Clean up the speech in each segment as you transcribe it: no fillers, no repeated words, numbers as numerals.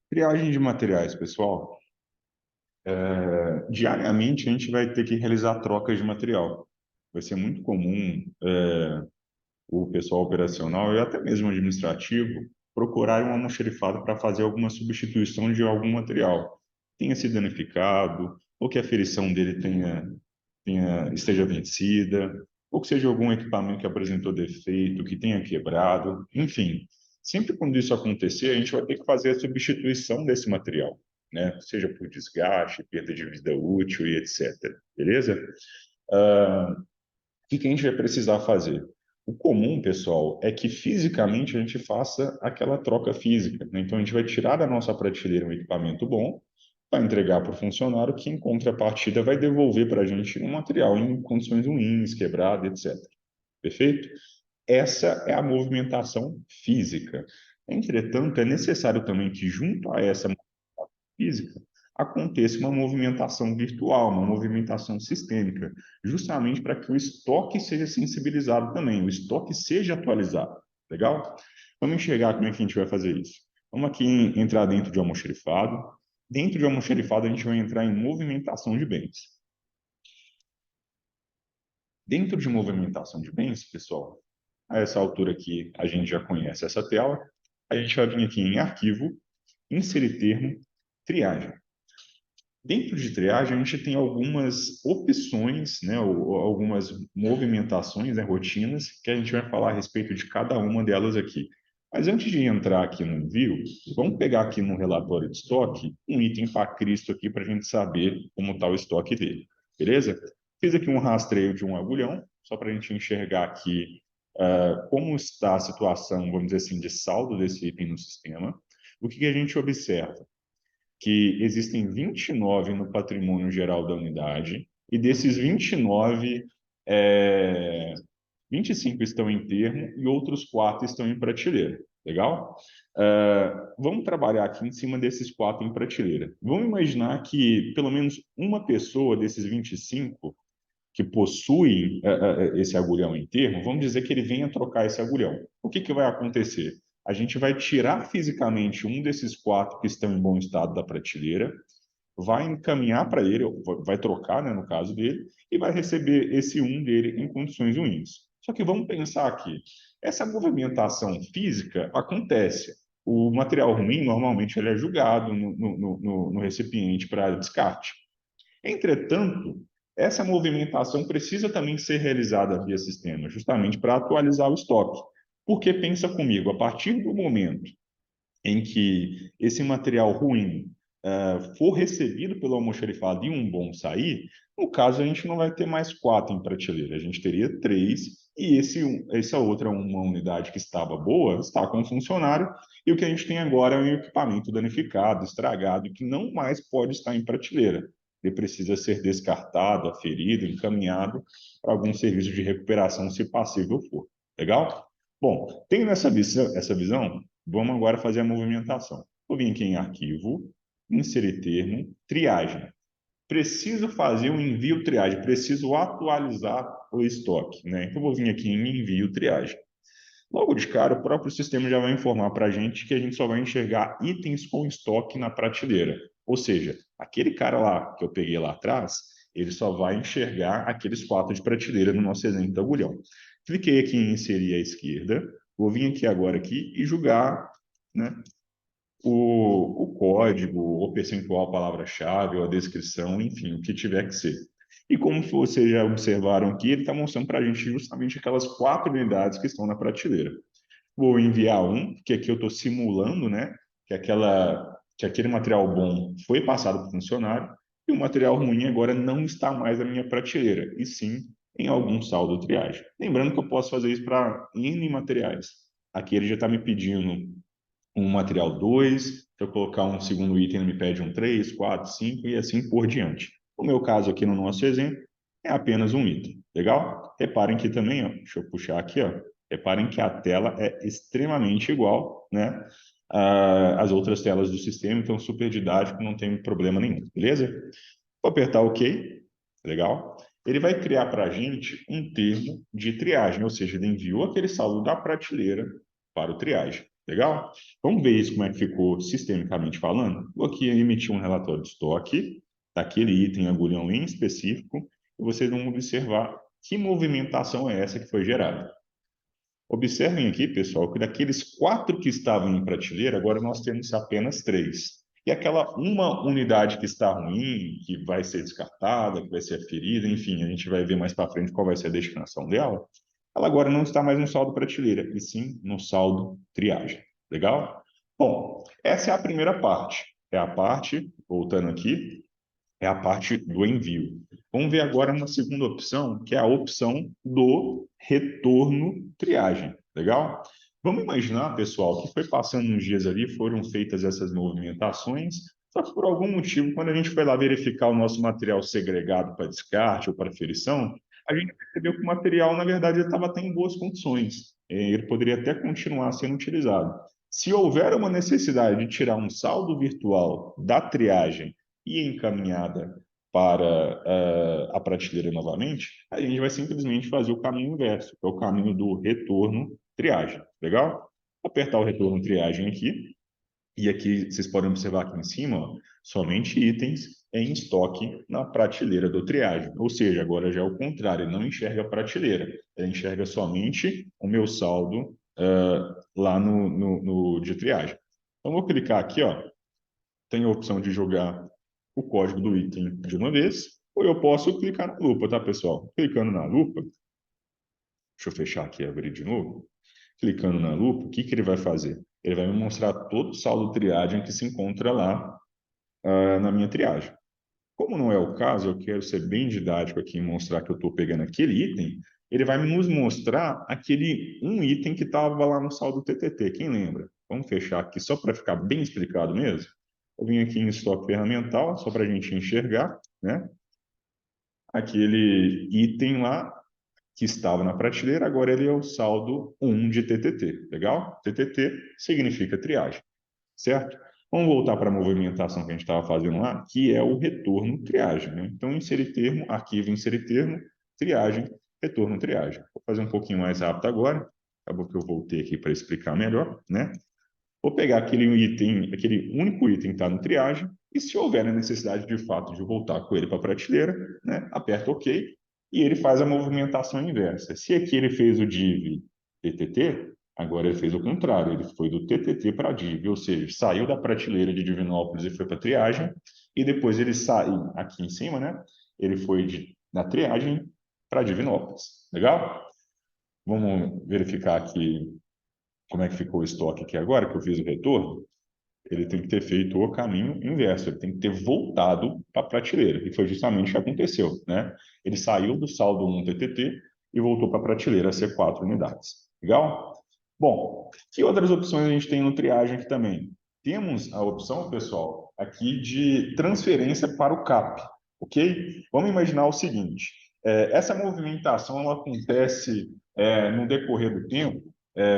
Triagem de materiais, pessoal. Diariamente a gente vai ter que realizar trocas de material. Vai ser muito comum o pessoal operacional e até mesmo administrativo procurar um almoxarifado para fazer alguma substituição de algum material. Tenha se danificado, ou que a ferição dele esteja vencida, ou que seja algum equipamento que apresentou defeito, que tenha quebrado, enfim. Sempre quando isso acontecer, a gente vai ter que fazer a substituição desse material, né? Seja por desgaste, perda de vida útil e etc. Beleza? O que a gente vai precisar fazer? O comum, pessoal, é que fisicamente a gente faça aquela troca física, né? Então a gente vai tirar da nossa prateleira um equipamento bom, vai entregar para o funcionário, que em contrapartida vai devolver para a gente um material em condições ruins, quebrado, etc. Perfeito? Essa é a movimentação física. Entretanto, é necessário também que, junto a essa física, aconteça uma movimentação virtual, uma movimentação sistêmica, justamente para que o estoque seja sensibilizado também, o estoque seja atualizado. Legal? Vamos enxergar como é que a gente vai fazer isso. Vamos aqui entrar dentro de almoxarifado. Dentro de almoxarifado, a gente vai entrar em movimentação de bens. Dentro de movimentação de bens, pessoal, a essa altura aqui a gente já conhece essa tela, a gente vai vir aqui em arquivo, inserir termo, triagem. Dentro de triagem, a gente tem algumas opções, né, ou algumas movimentações, né, rotinas, que a gente vai falar a respeito de cada uma delas aqui. Mas antes de entrar aqui no envio, vamos pegar aqui no relatório de estoque um item para Cristo aqui para a gente saber como está o estoque dele. Beleza? Fiz aqui um rastreio de um agulhão, só para a gente enxergar aqui como está a situação, vamos dizer assim, de saldo desse item no sistema. O que a gente observa? Que existem 29 no patrimônio geral da unidade, e desses 29, 25 estão em termo e outros 4 estão em prateleira. Legal? Vamos trabalhar aqui em cima desses 4 em prateleira. Vamos imaginar que pelo menos uma pessoa desses 25 que possuem esse agulhão em termo, vamos dizer que ele venha trocar esse agulhão. O que vai acontecer? A gente vai tirar fisicamente um desses 4 que estão em bom estado da prateleira, vai encaminhar para ele, vai trocar, né, no caso dele, e vai receber esse um dele em condições ruins. Só que vamos pensar aqui, essa movimentação física acontece. O material ruim, normalmente, ele é jogado no recipiente para descarte. Entretanto, essa movimentação precisa também ser realizada via sistema, justamente para atualizar o estoque. Porque pensa comigo, a partir do momento em que esse material ruim for recebido pelo almoxarifado e um bom sair, no caso a gente não vai ter mais 4 em prateleira, a gente teria 3, e essa outra uma unidade que estava boa está com funcionário, e o que a gente tem agora é um equipamento danificado, estragado, que não mais pode estar em prateleira. Ele precisa ser descartado, aferido, encaminhado para algum serviço de recuperação, se passível for. Legal? Bom, tendo essa visão, vamos agora fazer a movimentação. Vou vir aqui em arquivo, inserir termo, triagem. Preciso fazer um envio triagem, preciso atualizar o estoque, né? Então, vou vir aqui em envio triagem. Logo de cara, o próprio sistema já vai informar para a gente que a gente só vai enxergar itens com estoque na prateleira. Ou seja, aquele cara lá que eu peguei lá atrás, ele só vai enxergar aqueles 4 de prateleira no nosso exemplo do agulhão. Cliquei aqui em inserir à esquerda, vou vir aqui agora aqui e julgar, né, o código, o percentual, palavra-chave, ou a descrição, enfim, o que tiver que ser. E como vocês já observaram aqui, ele está mostrando para a gente justamente aquelas 4 unidades que estão na prateleira. Vou enviar um, que aqui eu estou simulando, né, que aquele material bom foi passado para o funcionário, e o material ruim agora não está mais na minha prateleira, e sim em algum saldo triagem. Lembrando que eu posso fazer isso para N materiais. Aqui ele já está me pedindo um material 2, se eu colocar um segundo item, ele me pede um 3, 4, 5 e assim por diante. No meu caso aqui no nosso exemplo, é apenas um item, legal? Reparem que também, ó, deixa eu puxar aqui, ó, reparem que a tela é extremamente igual, né, às outras telas do sistema, então super didático, não tem problema nenhum, beleza? Vou apertar OK, legal? Ele vai criar para a gente um termo de triagem, ou seja, ele enviou aquele saldo da prateleira para o triagem. Legal? Vamos ver isso como é que ficou sistemicamente falando? Vou aqui emitir um relatório de estoque daquele item agulhão em específico e vocês vão observar que movimentação é essa que foi gerada. Observem aqui, pessoal, que daqueles 4 que estavam em prateleira, agora nós temos apenas 3. E aquela uma unidade que está ruim, que vai ser descartada, que vai ser ferida, enfim, a gente vai ver mais para frente qual vai ser a destinação dela, ela agora não está mais no saldo prateleira, e sim no saldo triagem. Legal? Bom, essa é a primeira parte. É a parte, voltando aqui, é a parte do envio. Vamos ver agora uma segunda opção, que é a opção do retorno triagem. Legal? Vamos imaginar, pessoal, que foi passando uns dias ali, foram feitas essas movimentações, só que por algum motivo, quando a gente foi lá verificar o nosso material segregado para descarte ou para ferição, a gente percebeu que o material, na verdade, estava até em boas condições. Ele poderia até continuar sendo utilizado. Se houver uma necessidade de tirar um saldo virtual da triagem e encaminhada para a prateleira novamente, a gente vai simplesmente fazer o caminho inverso, que é o caminho do retorno triagem. Legal? Vou apertar o retorno triagem aqui, e aqui vocês podem observar aqui em cima, ó, somente itens em estoque na prateleira do triagem. Ou seja, agora já é o contrário, ele não enxerga a prateleira, ele enxerga somente o meu saldo lá no de triagem. Então, vou clicar aqui, ó, tem a opção de jogar o código do item de uma vez, ou eu posso clicar na lupa, tá, pessoal? Clicando na lupa, deixa eu fechar aqui e abrir de novo. Clicando na lupa, o que que ele vai fazer? Ele vai me mostrar todo o saldo triagem que se encontra lá na minha triagem. Como não é o caso, eu quero ser bem didático aqui e mostrar que eu estou pegando aquele item, ele vai nos mostrar aquele um item que estava lá no saldo TTT. Quem lembra? Vamos fechar aqui só para ficar bem explicado mesmo. Eu vim aqui em estoque ferramental, só para a gente enxergar, né? Aquele item lá que estava na prateleira, agora ele é o saldo 1 de TTT, legal? TTT significa triagem, certo? Vamos voltar para a movimentação que a gente estava fazendo lá, que é o retorno triagem, né? Então, inserir termo, arquivo, inserir termo, triagem, retorno triagem. Vou fazer um pouquinho mais rápido agora, acabou que eu voltei aqui para explicar melhor, né? Vou pegar aquele item, aquele único item que está no triagem, e se houver a necessidade de fato de voltar com ele para a prateleira, né, aperta OK, e ele faz a movimentação inversa. Se aqui ele fez o div TTT, agora ele fez o contrário, ele foi do TTT para div, ou seja, saiu da prateleira de Divinópolis e foi para a triagem, e depois ele saiu aqui em cima, né, ele foi da triagem para Divinópolis. Legal? Vamos verificar aqui como é que ficou o estoque aqui agora, que eu fiz o retorno. Ele tem que ter feito o caminho inverso, ele tem que ter voltado para a prateleira, e foi justamente o que aconteceu, né? Ele saiu do saldo 1 TTT e voltou para a prateleira C4 unidades. Legal? Bom, que outras opções a gente tem no triagem aqui também? Temos a opção, pessoal, aqui de transferência para o CAP, ok? Vamos imaginar o seguinte, essa movimentação ela acontece no decorrer do tempo.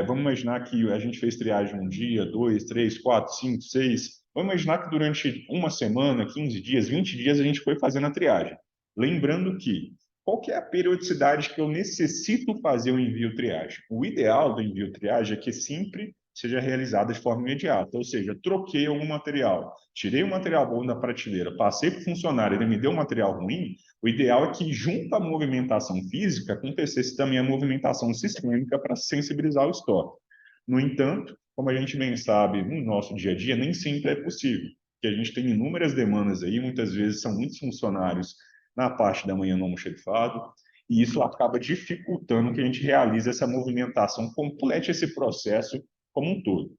Vamos imaginar que a gente fez triagem um dia, 2, 3, 4, 5, 6. Vamos imaginar que durante uma semana, 15 dias, 20 dias, a gente foi fazendo a triagem. Lembrando que qual que é a periodicidade que eu necessito fazer o envio triagem? O ideal do envio triagem é que sempre seja realizada de forma imediata, ou seja, troquei algum material, tirei o material bom da prateleira, passei para o funcionário, ele me deu um material ruim, o ideal é que, junto à movimentação física, acontecesse também a movimentação sistêmica para sensibilizar o estoque. No entanto, como a gente bem sabe, no nosso dia a dia, nem sempre é possível, porque a gente tem inúmeras demandas aí, muitas vezes são muitos funcionários na parte da manhã no almoxarifado, e isso acaba dificultando que a gente realize essa movimentação, complete esse processo como um todo.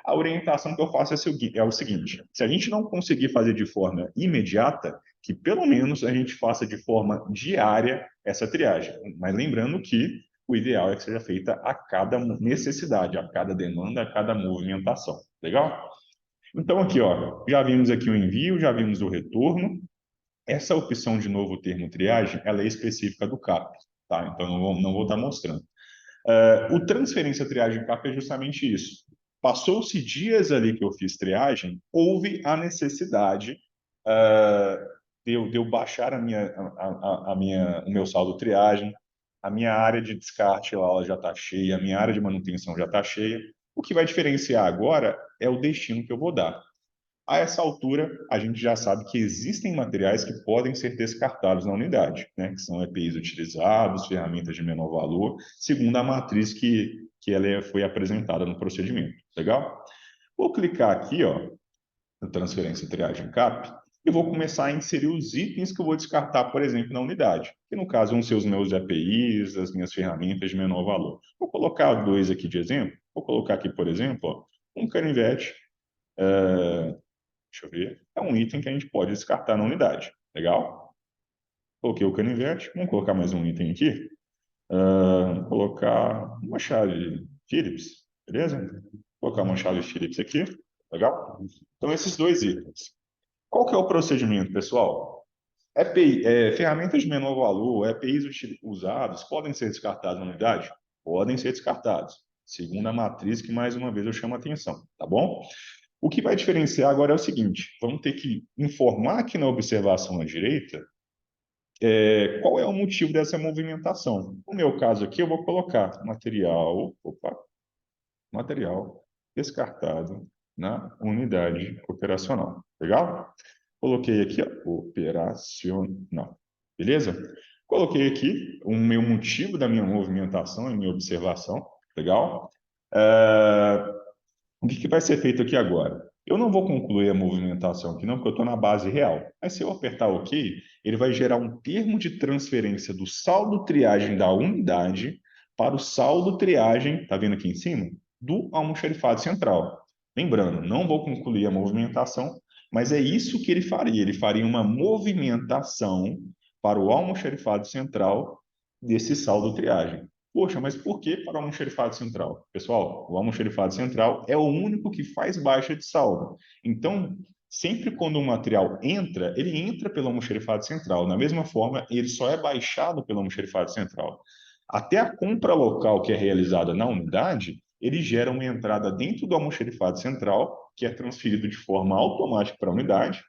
A orientação que eu faço é o seguinte: se a gente não conseguir fazer de forma imediata, que pelo menos a gente faça de forma diária essa triagem. Mas lembrando que o ideal é que seja feita a cada necessidade, a cada demanda, a cada movimentação. Legal? Então, aqui, ó, já vimos aqui o envio, já vimos o retorno. Essa opção de novo termo triagem, ela é específica do CAP, tá? Então, não vou estar mostrando. O transferência triagem CAP é justamente isso. Passou-se dias ali que eu fiz triagem, houve a necessidade de eu baixar o meu saldo triagem, a minha área de descarte lá ela já está cheia, a minha área de manutenção já está cheia, O que vai diferenciar agora é o destino que eu vou dar. A essa altura, a gente já sabe que existem materiais que podem ser descartados na unidade, né? Que são EPIs utilizados, ferramentas de menor valor, segundo a matriz que ela foi apresentada no procedimento. Legal? Vou clicar aqui, ó, na transferência triagem CAP, e vou começar a inserir os itens que eu vou descartar, por exemplo, na unidade, que no caso vão ser os meus EPIs, as minhas ferramentas de menor valor. Vou colocar dois aqui de exemplo. Vou colocar aqui, por exemplo, ó, um canivete. Deixa eu ver. É um item que a gente pode descartar na unidade. Legal? Coloquei o canivete. Vamos colocar mais um item aqui. Vou colocar uma chave Phillips. Beleza? Vou colocar uma chave Phillips aqui. Legal? Então, esses dois itens. Qual que é o procedimento, pessoal? Ferramentas de menor valor, EPIs usados, podem ser descartados na unidade? Podem ser descartados, segundo a matriz que, mais uma vez, eu chamo a atenção, tá bom? O que vai diferenciar agora é o seguinte, vamos ter que informar aqui na observação à direita qual é o motivo dessa movimentação. No meu caso aqui, eu vou colocar material descartado na unidade operacional. Legal? Coloquei aqui, ó, operacional. Beleza? Coloquei aqui o meu motivo da minha movimentação e minha observação. Legal? O que vai ser feito aqui agora? Eu não vou concluir a movimentação aqui não, porque eu estou na base real. Mas se eu apertar OK, ele vai gerar um termo de transferência do saldo triagem da unidade para o saldo triagem, tá vendo aqui em cima? Do almoxarifado central. Lembrando, não vou concluir a movimentação, mas é isso que ele faria. Ele faria uma movimentação para o almoxarifado central desse saldo triagem. Poxa, mas por que para o almoxarifado central? Pessoal, o almoxarifado central é o único que faz baixa de saldo. Então, sempre quando um material entra, ele entra pelo almoxarifado central. Da mesma forma, ele só é baixado pelo almoxarifado central. Até a compra local que é realizada na unidade, ele gera uma entrada dentro do almoxarifado central, que é transferido de forma automática para a unidade,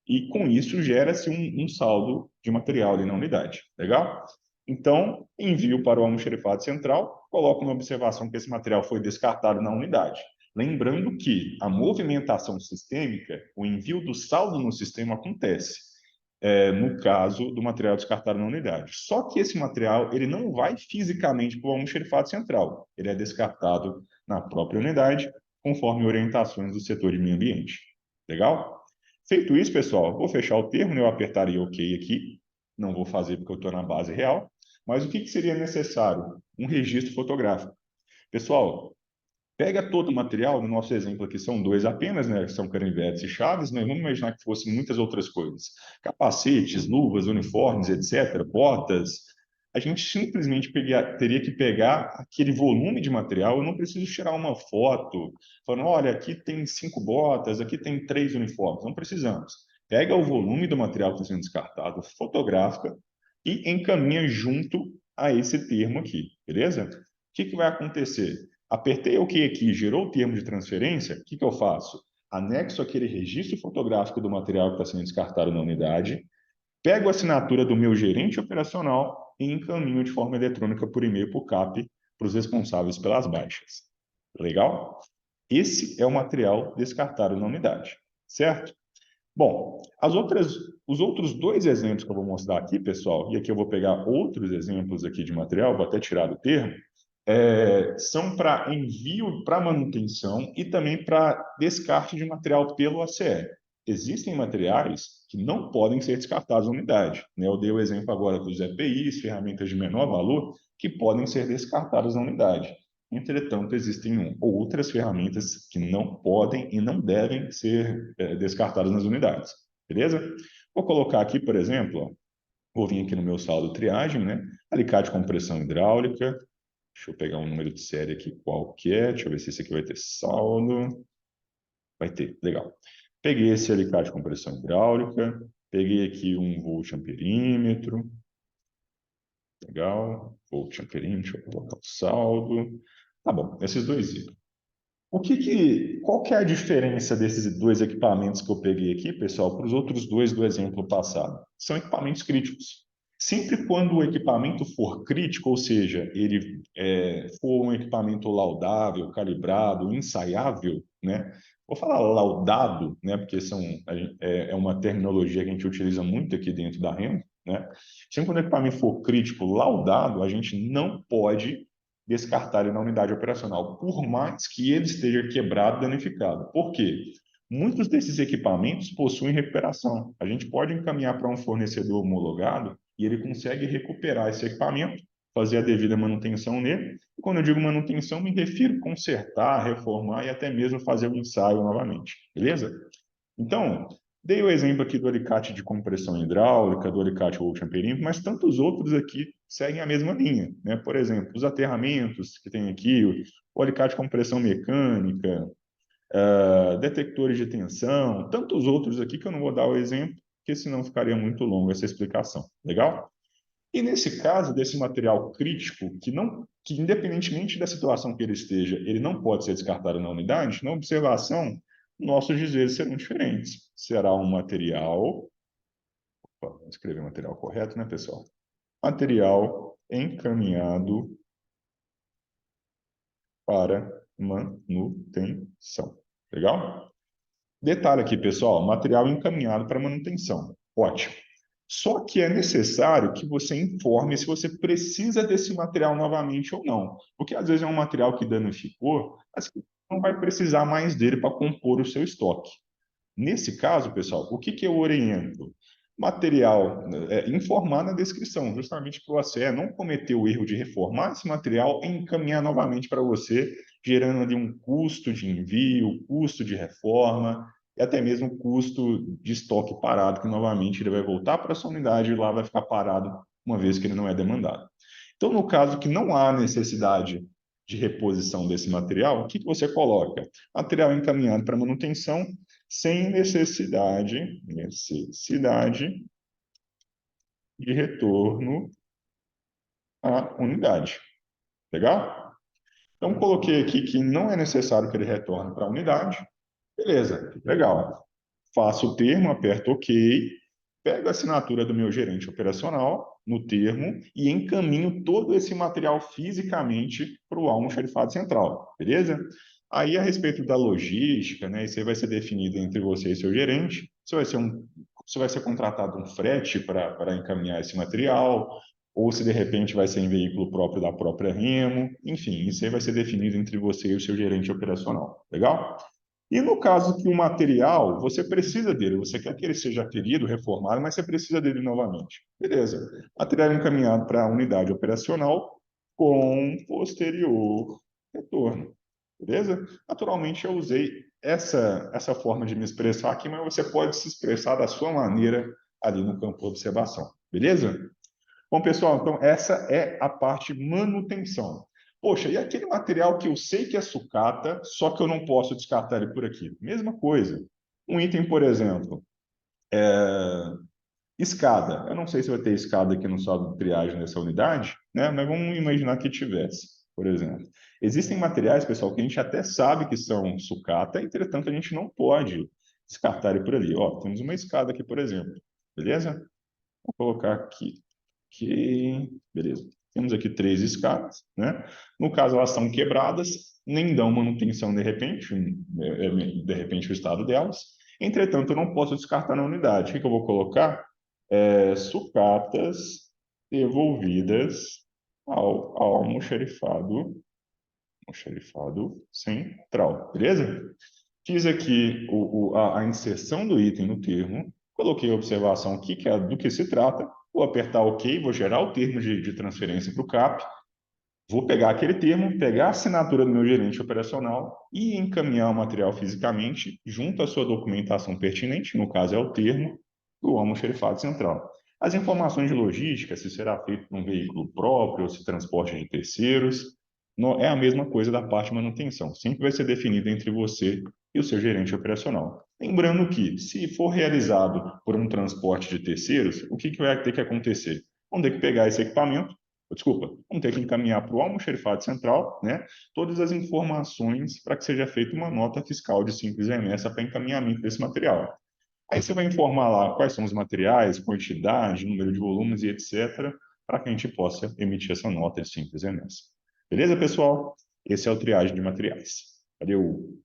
e com isso gera-se um saldo de material ali na unidade. Legal? Então, envio para o almoxarifado central, coloco na observação que esse material foi descartado na unidade. Lembrando que a movimentação sistêmica, o envio do saldo no sistema acontece, no caso do material descartado na unidade. Só que esse material ele não vai fisicamente para o almoxarifado central, ele é descartado na própria unidade, conforme orientações do setor de meio ambiente. Legal? Feito isso, pessoal, vou fechar o termo, né? Eu apertaria OK aqui, não vou fazer porque eu estou na base real, mas o que seria necessário? Um registro fotográfico. Pessoal, pega todo o material, no nosso exemplo aqui são dois apenas, né? São canivetes e chaves, né? Vamos imaginar que fossem muitas outras coisas. Capacetes, luvas, uniformes, etc., botas. A gente simplesmente teria que pegar aquele volume de material, eu não preciso tirar uma foto, falando, olha, aqui tem 5 botas, aqui tem 3 uniformes. Não precisamos. Pega o volume do material que está sendo descartado, fotografa e encaminha junto a esse termo aqui, beleza? O que vai acontecer? Apertei OK aqui, gerou o termo de transferência, o que eu faço? Anexo aquele registro fotográfico do material que está sendo descartado na unidade, pego a assinatura do meu gerente operacional e encaminho de forma eletrônica por e-mail para o CAP, para os responsáveis pelas baixas. Legal? Esse é o material descartado na unidade, certo? Bom, os outros dois exemplos que eu vou mostrar aqui, pessoal, e aqui eu vou pegar outros exemplos aqui de material, vou até tirar do termo, são para envio para manutenção e também para descarte de material pelo ACE. Existem materiais que não podem ser descartados na unidade, né? Eu dei o exemplo agora dos EPIs, ferramentas de menor valor, que podem ser descartadas na unidade. Entretanto, existem outras ferramentas que não podem e não devem ser descartadas nas unidades, beleza? Vou colocar aqui, por exemplo, ó, vou vir aqui no meu saldo triagem, né? Alicate de compressão hidráulica. Deixa eu pegar um número de série aqui qualquer. Deixa eu ver se esse aqui vai ter saldo. Vai ter, legal. Peguei esse alicate de compressão hidráulica. Peguei aqui um volt amperímetro. Legal. Volt amperímetro. Deixa eu colocar o saldo. Tá bom, esses dois itens. Qual que é a diferença desses dois equipamentos que eu peguei aqui, pessoal, para os outros dois do exemplo passado? São equipamentos críticos. Sempre quando o equipamento for crítico, ou seja, ele for um equipamento laudável, calibrado, ensaiável, né? Vou falar laudado, né? Porque é uma terminologia que a gente utiliza muito aqui dentro da Remo, né? Sempre quando o equipamento for crítico, laudado, a gente não pode descartar ele na unidade operacional, por mais que ele esteja quebrado, danificado. Por quê? Muitos desses equipamentos possuem recuperação. A gente pode encaminhar para um fornecedor homologado e ele consegue recuperar esse equipamento, fazer a devida manutenção nele. E quando eu digo manutenção, me refiro a consertar, reformar e até mesmo fazer um ensaio novamente. Beleza? Então, dei o exemplo aqui do alicate de compressão hidráulica, do alicate Ocean perímetro, mas tantos outros aqui seguem a mesma linha, né? Por exemplo, os aterramentos que tem aqui, o alicate de compressão mecânica, detectores de tensão, tantos outros aqui que eu não vou dar o exemplo, porque senão ficaria muito longo essa explicação. Legal? E nesse caso desse material crítico, que independentemente da situação que ele esteja, ele não pode ser descartado na unidade, na observação, nossos dizeres serão diferentes. Será um material, vou escrever o material correto, né, pessoal? Material encaminhado para manutenção. Legal? Detalhe aqui, pessoal, material encaminhado para manutenção. Ótimo. Só que é necessário que você informe se você precisa desse material novamente ou não. Porque às vezes é um material que danificou, mas que não vai precisar mais dele para compor o seu estoque. Nesse caso, pessoal, o que eu oriento? Material, informar na descrição, justamente para o ACE não cometer o erro de reformar esse material e encaminhar novamente para você, gerando ali um custo de envio, custo de reforma e até mesmo custo de estoque parado, que novamente ele vai voltar para a sua unidade e lá vai ficar parado uma vez que ele não é demandado. Então, no caso que não há necessidade de reposição desse material, o que você coloca? Material encaminhado para manutenção, sem necessidade de retorno à unidade. Legal? Então, coloquei aqui que não é necessário que ele retorne para a unidade. Beleza, legal. Faço o termo, aperto OK, pego a assinatura do meu gerente operacional no termo e encaminho todo esse material fisicamente para o almoxarifado central, beleza? Aí, a respeito da logística, né, isso aí vai ser definido entre você e seu gerente, se vai ser contratado um frete para encaminhar esse material, ou se de repente vai ser em veículo próprio da própria Remo, enfim, isso aí vai ser definido entre você e o seu gerente operacional, legal? E no caso que o material, você precisa dele, você quer que ele seja querido, reformado, mas você precisa dele novamente. Beleza. Material encaminhado para a unidade operacional com posterior retorno. Beleza? Naturalmente, eu usei essa forma de me expressar aqui, mas você pode se expressar da sua maneira ali no campo de observação. Beleza? Bom, pessoal, então essa é a parte manutenção. Poxa, e aquele material que eu sei que é sucata, só que eu não posso descartar ele por aqui? Mesma coisa. Um item, por exemplo, escada. Eu não sei se vai ter escada aqui no saldo de triagem nessa unidade, né? Mas vamos imaginar que tivesse, por exemplo. Existem materiais, pessoal, que a gente até sabe que são sucata, entretanto, a gente não pode descartar ele por ali. Ó, temos uma escada aqui, por exemplo. Beleza? Vou colocar aqui. Ok, beleza. Temos aqui 3 escadas, né? No caso, elas estão quebradas, nem dão manutenção de repente o estado delas. Entretanto, eu não posso descartar na unidade. O que eu vou colocar? Sucatas devolvidas ao almoxarifado central, beleza? Fiz aqui a inserção do item no termo, coloquei a observação aqui, que é do que se trata, vou apertar OK, vou gerar o termo de transferência para o CAP, vou pegar aquele termo, pegar a assinatura do meu gerente operacional e encaminhar o material fisicamente junto à sua documentação pertinente, no caso é o termo do almoxarifado central. As informações de logística, se será feito por um veículo próprio ou se transporte de terceiros, é a mesma coisa da parte de manutenção. Sempre vai ser definido entre você e o seu gerente operacional. Lembrando que, se for realizado por um transporte de terceiros, o que vai ter que acontecer? Vamos ter que pegar esse equipamento, desculpa, vamos ter que encaminhar para o almoxarifado central, né, todas as informações para que seja feita uma nota fiscal de simples remessa para encaminhamento desse material. Aí você vai informar lá quais são os materiais, quantidade, número de volumes e etc., para que a gente possa emitir essa nota de simples remessa. Beleza, pessoal? Esse é o triagem de materiais. Valeu!